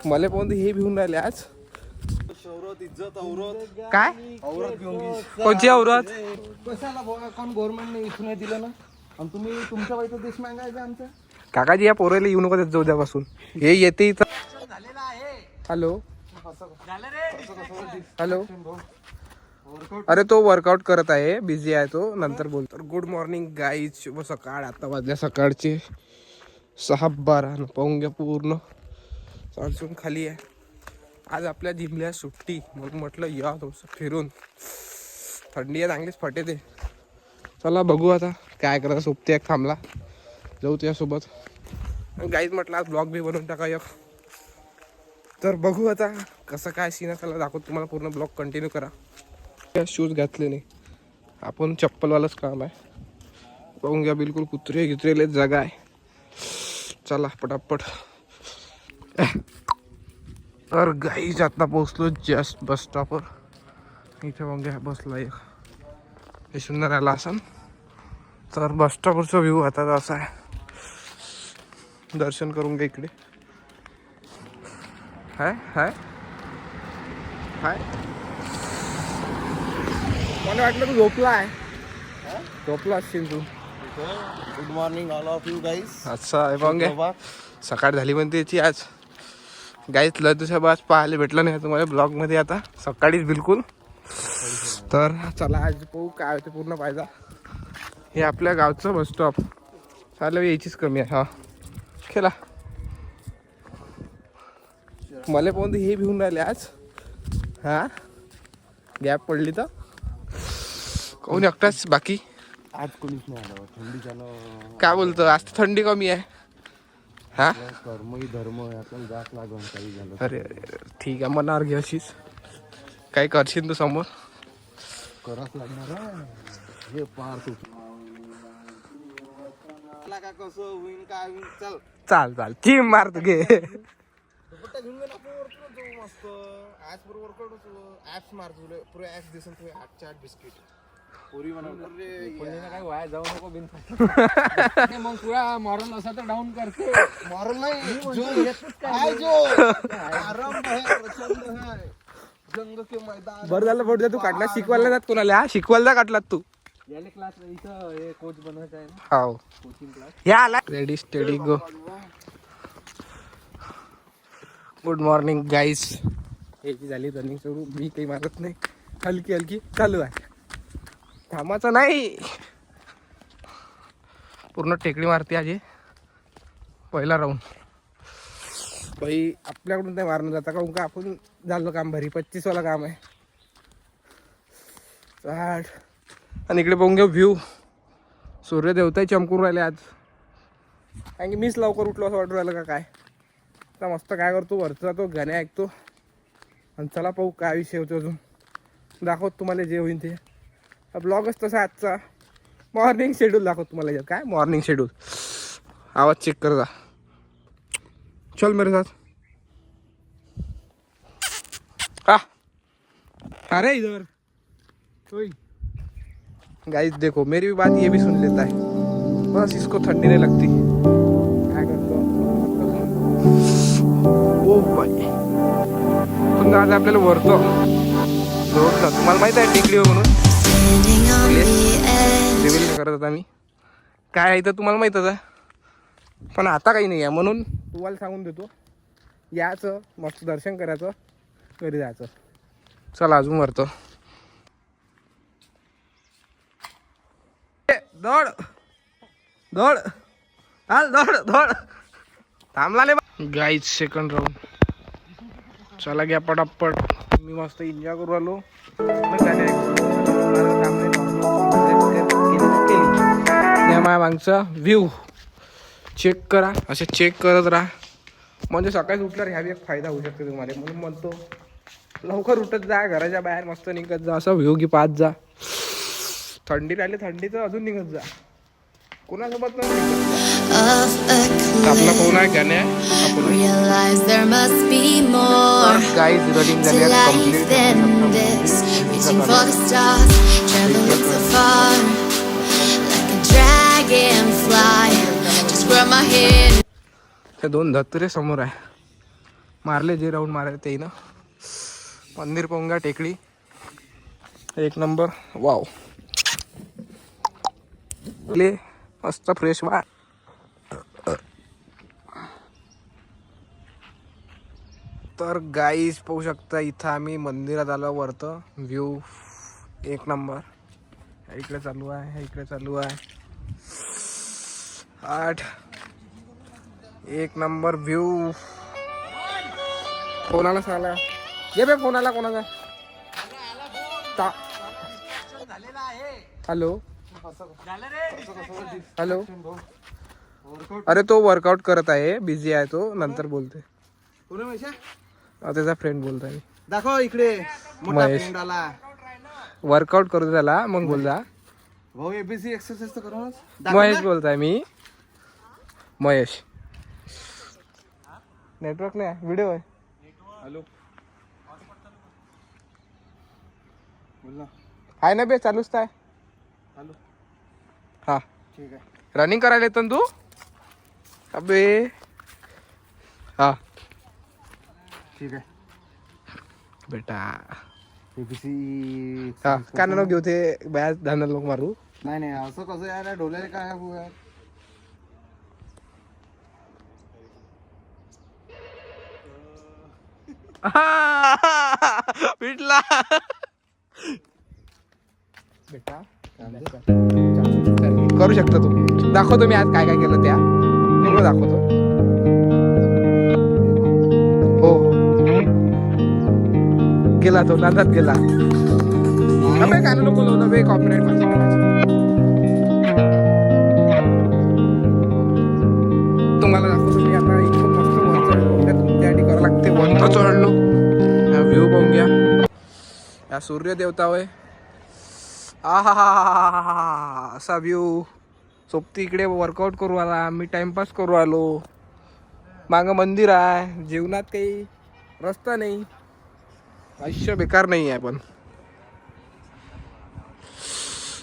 मला पण हे भिवून राहिले आज. काय कोणची औरत कशाला कोण गव्हर्नमेंटने इथून नाही दिलं ना, आणि तुम्ही तुमच्या बाईचा देश मागायचा आमचा. काकाजी या पोराला येऊ नको जाऊ द्यापासून. हे येते इथं. Hello hello. अरे तो वर्कआउट करत आहे, बिझी आहे तो, नंतर बोलतो. गुड मॉर्निंग गाईज, शुभ सकाळ. आता वाजल्या सकाळचे 6:12. पाहून घ्या पूर्ण चालसून खाली आहे. आज आपल्या जिमल्या सुट्टी म्हणून म्हटलं या थोडंसं फिरून. थंडी आहे चांगलीच फटे ते. चला बघू आता काय करायचं. सोबते एक थांबला जाऊ त्यासोबत. गाईज म्हटलं आज ब्लॉग बी बनवून टाका एक. तर बघू आता कसं काय सीन आहे, त्याला दाखवतो तुम्हाला. पूर्ण ब्लॉग कंटिन्यू करा. शूज घातले नाही आपण, चप्पलवालंच काम आहे. पाहून घ्या बिलकुल कुत्रे गित्रेले जागा आहे. चला पटापट. तर गाईज आता पोहोचलो जस्ट बस स्टॉपवर. इथे मग घ्या बसला एक हे सुंदर आला असं. तर बस स्टॉपवरचा व्ह्यू आता असा आहे. दर्शन करून घ्या इकडे. हाय हाय हाय. मला वाटलं तू झोपला आहे. झोपला असशील तू. Good morning all of you guys. अच्छा हे पाहून घ्या सकाळ झाली म्हणते याची आज. गाईच लय आज पाहायला भेटलं नाही तुम्हाला ब्लॉगमध्ये आता सकाळीच बिलकुल. तर चला आज पाहू काय होते पूर्ण पाहिजा. हे आपल्या गावचं बस स्टॉप. चालेल यायचीच कमी आहे. हा खेळा. मला पण हे भिवून राहिले आज. हा गॅप पडली तर कोण एकटाच बाकी. आज कोणीच नाही आलं थंडीच्यानं. काय बोलतो आज तर थंडी कमी आहे. हा कर्मही धर्म आपण जास्त लागून काही झालं. अरे अरे ठीक आहे मनावर घे अशीच. काय करशील तू समोर. करावंच लागणार आहे हे पार. तू का कसं होईन काय होईन. चल चाल चाल चिम मारत घे. घेऊन गेला मस्त. आज बरोबर वर्कआउट ऍप्स मारतो पुरे ऍप्स दिसून तुझे 8च्या 8 बिस्किट पुरी बनवतो. काय वाया जाऊ नको बिन. मग तुला मॉरल असा तर डाऊन करते. मॉरल नाही जो आराम आहे प्रचंड आहे. जंग के मैदान. बरं झालं फोटो तू काढला. शिकवायला जात कोणाला. हा शिकवायला काढलात तू. याले क्लास इथं हे कोच बनवायचं आहे ना. हो कोचिंग क्लास. या आला. Ready steady go. Good morning guys. याची झाली रनिंग सुरू. मी काही मारत नाही. हलकी हलकी चालू आहे. थांबाचं नाही. पूर्ण टेकडी मारते आज. पहिला राऊंड भाई आपल्याकडून नाही मारणं जाता काहून का आपण झालं काम भारी. 25 वाला काम आहे. आणि इकडे पाहून घेऊ व्ह्यू. सूर्यदेवताही चमकून राहिले आज. कारण की मीच लवकर उठलो असं वाटून राहिलं का काय. आता मस्त काय करतो वरचा तो गाणे ऐकतो. आणि चला पाहू काय विषय होतो अजून. दाखवत तुम्हाला जे होईल ते. ब्लॉगच तसा आजचा मॉर्निंग शेड्यूल दाखवत तुम्हाला. काय मॉर्निंग शेड्यूल. आवाज चेक कर जा. चल मेरे साथ. अरे इधर गाइस देखो मेरी भी बात ये भी सुन लेता है. बस इसको ठंडी नहीं लगती. काय करतो ओ भाई. पण आज आपल्याला वरतो तुम्हाला माहित आहे टेकडी म्हणून. रिव्हील नाही करत आता मी काय आहे तर तुम्हाला माहितच आहे. पण आता काही नाही आहे म्हणून तुम्हाला सांगून देतो. याचं मस्त दर्शन करायचं घरी जायचं. चला अजून वरतो. दौड दौड हाल दौड दौड. थांबला नाही गाईज. Second round. चला घ्या पटापट. मी मस्त एन्जॉय करू आलो. माझ्या मागचा व्ह्यू चेक करा. असे चेक करत राहा. म्हणजे सकाळी उठल्यावर ह्या एक फायदा होऊ शकतो तुम्हाला. म्हणून म्हणतो लवकर उठत जा. घराच्या बाहेर मस्त निघत जा. असं व्ह्यू की पाहत जा. थंडी राहिली थंडीचं अजून निघत जा. कोणासोबत आपला फोन आहे गाणे गाईज रनिंग झाली कंप्लीट. grab my head. हे 2 धत्तुरे समोर आहे. मारले जे राऊंड मारले ते ना. मंदिर पोंगा टेकडी 1 नंबर. वाव मस्त फ्रेश वा. तर गाईज पाहू शकता इथं आम्ही मंदिरात आलो. वरतं व्ह्यू 1 नंबर. इकडे चालू आहे, इकडे चालू आहे. 8 1 नंबर व्ह्यू. फोनाला साला ये बे, फोनाला कोणाचा हॅलो हॅलो. अरे तो वर्कआउट करत आहे, बिझी आहे तो, नंतर बोलते. त्याचा फ्रेंड बोलत आहे. दाखव इकडे मोठा महेश. फ्रेंड आला. वर्कआउट करू त्याला मग बोल जा. भाऊ एबीसी एक्सरसाइज तर करू. महेश बोलताय मी. महेश नेटवर्क नाही, व्हिडिओ आहे. हॅलो बोल ना. आहे ना बे, चालूच काय. हॅलो हा ठीक आहे. रनिंग करायला येतं ना तू. अबे हा ठीक आहे बेटा. एबीसी. हा का नको घेऊ ते बॅच धांदल लोक मारू. नाही नाही असं कसं यार, डोल्याला काय आहे भाऊ यार. पिटला बेटा. करू शकता तू. दाखवतो मी आज काय काय केलं त्या पूर्ण दाखवतो. हो गेला तो नादात गेला. अबे काय नको लावलं बे, कॉपीराइट. तुम्हाला दाखवतो मी आता. इथून मस्त वर चढलो. तुमच्यासाठी करावं लागते. वंत चढलो. व्ह्यू पाहून घ्या. या सूर्य देवता होय. आहा असा व्ह्यू. सोबती इकडे वर्कआउट करू आला, मी टाइमपास करू आलो. मागं मंदिर आहे. जीवनात काही रस्ता नाही, आयुष्य बेकार नाही आहे. पण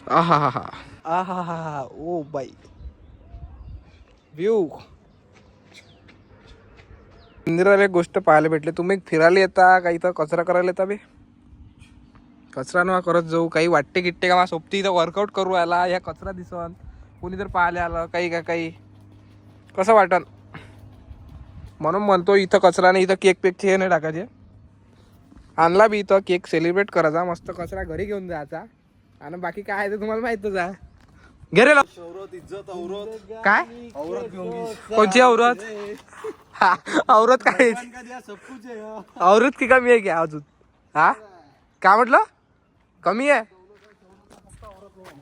आहा ओ बाई व्ह्यू. मंदिराला एक गोष्ट पाहायला भेटले. तुम्ही फिरायला येता का इथं कचरा करायला येता बे. कचरा नवा करत जाऊ. काही वाटते गिट्टे का मा सोबती इथं वर्कआउट करू आला, ह्या कचरा दिसन. कोणी जर पाहायला आलं काही का काही कसं वाटन. म्हणून म्हणतो इथं कचरा नाही, इथं केक पेकचे हे नाही टाकायचे. आणला बी इथं केक सेलिब्रेट करायचा, मस्त कचरा घरी घेऊन जायचा. आणि बाकी काय आहे ते तुम्हाला माहितच आहे. घे रे शौरत इज्जत औरत काय औरत घेऊन घे. कोणची औरत. हा औरत काय सब कुछ है. औरत की कमी आहे क्या अजून. हा काय म्हटलं कमी आहे.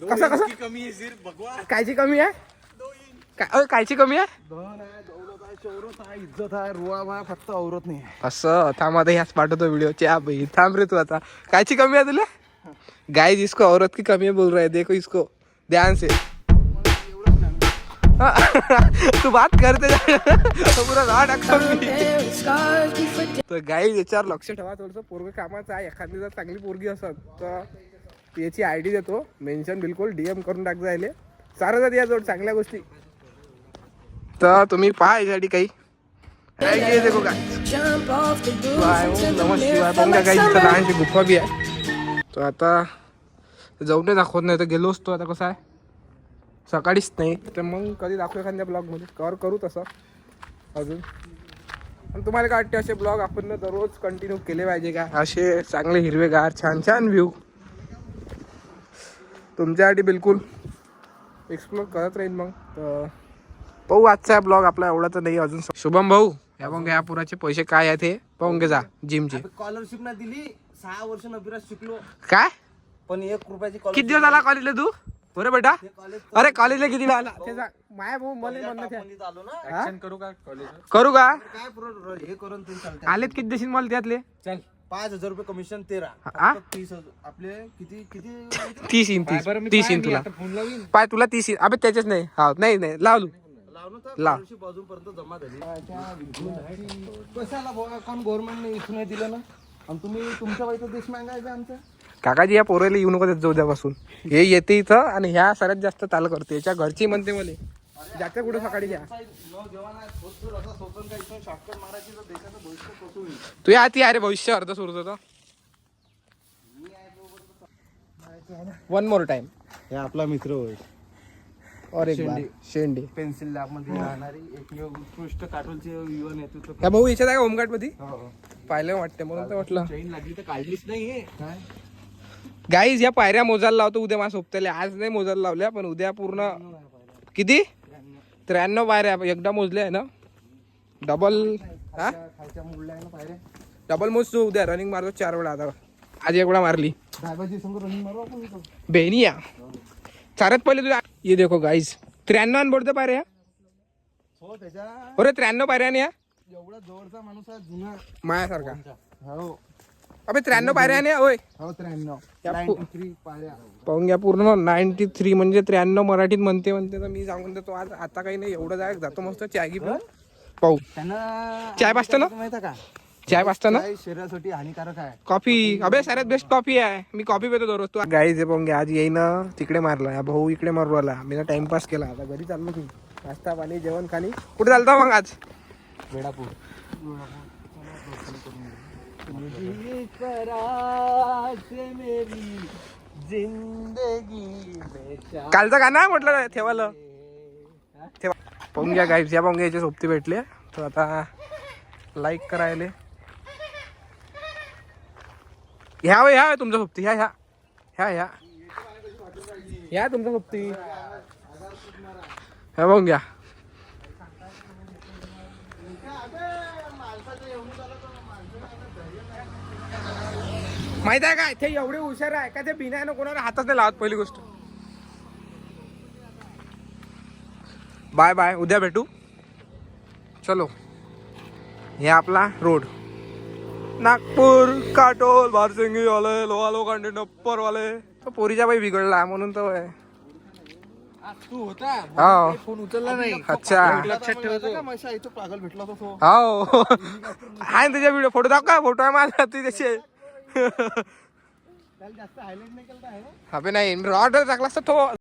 कसं कसं कमी आहे सिर्फ भगवान. कायची कमी आहे. कायची कमी आहे. धन आहे, दौलत आहे, शौरत आहे, इज्जत आहे, रुआब आहे, फक्त औरत नाही आहे. असं थांब आता ह्याच पाठवतो व्हिडिओ. च्या भाई थांब रे तू आता. कायची कमी आहे तुला. गाइस इसको औरत की कमी है बोल रहा है, देखो इसको ध्यान से. तू बात करते तो पुरा राड तर गाईज याच्यावर लक्ष ठेवा. थोडंसं पोरग कामाचं आहे. एखादी जर चांगली पोरगी असत तर याची आयडी देतो मेन्शन, बिलकुल DM करून टाक जायले. सारं जात याजवळ चांगल्या गोष्टी. तर तुम्ही पहा यासाठी काही देखो काय लहानशी गुफा बी आहे. तर आता जाऊन दाखवत नाही तर गेलो असतो. आता कसं आहे सकाळीच नाही तर मग कधी दाखवू एखाद्या ब्लॉगमध्ये कवर करू तसं अजून. आणि तुम्हाला काय वाटते असे ब्लॉग आपण दररोज कंटिन्यू केले पाहिजे का. असे चांगले हिरवेगार छान छान व्ह्यू तुमच्यासाठी बिलकुल एक्सप्लोर करत राहील. मग तर पाहू आजचा ब्लॉग आपला एवढा तर नाही अजून. शुभम भाऊ या मग या पुराचे पैसे काय आहेत हे पाहून घे जा. जिमचे स्कॉलरशिप ना दिली 6 वर्ष नबिराज शिकलो काय. पण 1 रुपयाची किती दिवस आला कॉलेजला तू. बरं बेटा. अरे कॉलेजला किती आला त्याचा माया भाऊ मला म्हणलं आलो ना. ऍक्शन करू का कॉलेज. करू का. काय पुरं हे करून तुम्ही चालते. आलेत किती देशील मला त्यातले. चल 5,000 रुपये कमिशन 13. हा? 30,000 आपले किती किती 30 येईन. बरं मी 30 येईन तुला. फोन लावीन. पाय तुला 30 येईन. अबे त्याच्याच नाही. हा नाही नाही लावलो. लावलं तर लाव. स्कॉलरशिप अजूनपर्यंत जमा झाली. कशाला भाऊ कोण गव्हर्नमेंटने इथून नाही दिलं ना. आणि तुम्ही तुमच्या बाईचा देश मागायचा आमचा. काकाजी या पोराला येऊ नको जाऊ द्यापासून. हे येते इथं आणि ह्या सगळ्यात जास्त ताल करते. याच्या घरची म्हणते मला जाते कुठे सकाळी घ्या शॉर्टकट मारायची तर देशाचं भविष्य कसं होईल. तू या ती अरे भविष्य अर्ध सुरत होतं. वन मोर टाइम हे आपला मित्र होय. और एक बार शेंडे. पेन्सिल लॅब मध्ये राहणारी एकमेव उत्कृष्ट काटोलचे युवा नेतृत्व. त्या भाऊ याच्यात आहे होमगार्ड मध्ये पाहिलं वाटतं म्हणून तर म्हटलं. चैन लागली तर काढलीच नाही काय. गाईज या पायऱ्या मोजायला लावतो उद्या माझ्या सोबत्याला. आज नाही मोजायला लावल्या पण उद्या पूर्ण किती 93 पायऱ्या एकदा मोजल्या आहे ना. डबल हा खालच्या मुडल्या आहे ना पायऱ्या. डबल मोजतो उद्या. रनिंग मारतो 4 वेळा. आता आज एक वेळा मारली. दादाजी संग रनिंग मारू आपण इथं. बेनिया चारत पहिले तुझ्या ये देखो गाईज 93 बोलतो पायऱ्या. हो त्याच्या अरे 93 पायऱ्याने या एवढा जवळचा माणूस आहे जुना. मायासारखा. हो अबे 93 पायऱ्याने होय. हो 93 या 93 पायऱ्या. पाहून घ्या पूर्ण 93 म्हणजे 93 मराठीत म्हणते तर मी सांगून देतो. आज आता काही नाही एवढं जाय जातो मस्त चाय घे पाहू. त्यांना चाय पाजतं ना? माहिती का चाय पाजतं ना. चाय शरीरासाठी हानिकारक आहे. कॉफी अबे सगळ्यात बेस्ट कॉफी आहे. मी कॉफी पितो दररोज. तू गाईज पाहून घ्या आज येईन तिकडे मारला भाऊ इकडे मारू आला. मी ना टाइमपास केला. आता घरी चाललो की नाश्ता पाणी जेवण खाणी. कुठे चालतो मग आज वेडापूर. कालचं गाणं आहे म्हटलं ठेवालं ठेवा. पाहून घ्या गाईज या पाहून घ्या याचे सोबती भेटले. तर आता लाईक करायले ह्या तुमच्या सोबती ह्या ह्या ह्या ह्या ह्या तुमच्या सोबती ह्या पाहून घ्या. माहित आहे काय ते एवढे हुशार आहे का ते बिना कोणाला हातच नाही लावत. पहिली गोष्ट बाय बाय उद्या भेटू. चलो हे आपला रोड नागपूर काटोल भारसिंगी वाले लोहा लोखंडी नप्पर वाले. तो पोरीच्या बाई बिघडला म्हणून तो आहे. तू होता हो फोन उचलला नाही. अच्छा लक्षात ठेवायचं. माहिती इथं पागल भेटला तो. हो आहे त्याच्या व्हिडिओ फोटो दाखव का. फोटो आहे माझा ती त्याचे त्याला जास्त हायलाइट नाही केलं आहे. अबे नाही रॉड टाकला असता तो